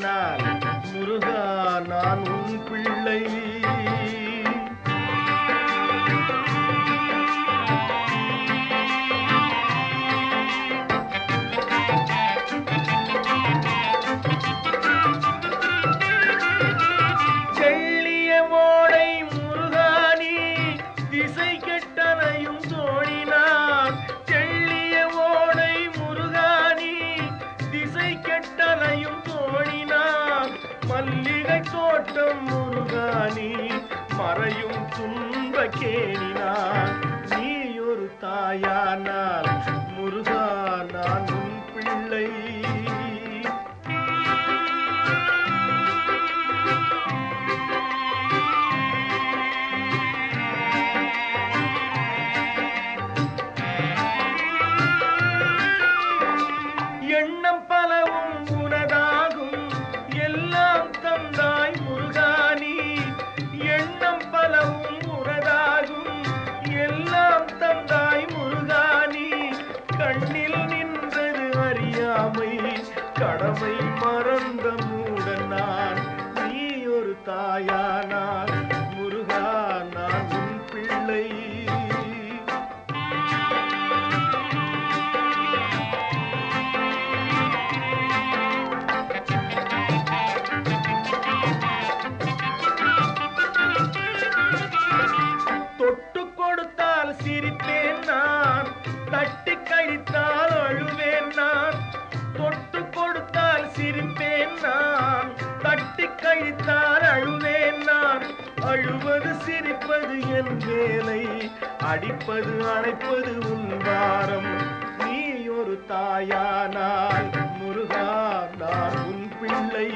தாயானால் முருகா நான் உன் பிள்ளை. செள்ளிய ஓடை முருகானி திசை கெட்டனையும் தோழினான். செள்ளிய ஓடை முருகானி திசை கெட்டனையும் தோழினான். மல்லிகை தோட்டம் முருகானி மறையும் துன்ப கேணினான். நீ ஒரு தாயானால் முருகா நான் உன் பிள்ளை. எண்ணம் பலவும் உனதாகும் எல்லாம் தந்தாய் முருகானி. எண்ணம் பலவும் உனதாகும் எல்லாம் தந்தாய் முருகானி. கண்ணில் நின்றது அறியாமை கடமை மறந்த மூடன் நான். நீ ஒரு தாயானால் முருகா நான் உன் பிள்ளை. தொட்டு கொடுத்தால் சிரிப்பேன் நான், தட்டி கழித்தால் அழுவேன் நான். தொட்டு கொடுத்தால் சிரிப்பேன் நான், தட்டி கழித்தால் அழுவேன் நான். அழுவது சிரிப்பது என் வேலை, அடிப்பது அணைப்பது உன் வாரம். நீ ஒரு தாயானால் முருகா நான் உன் பிள்ளை.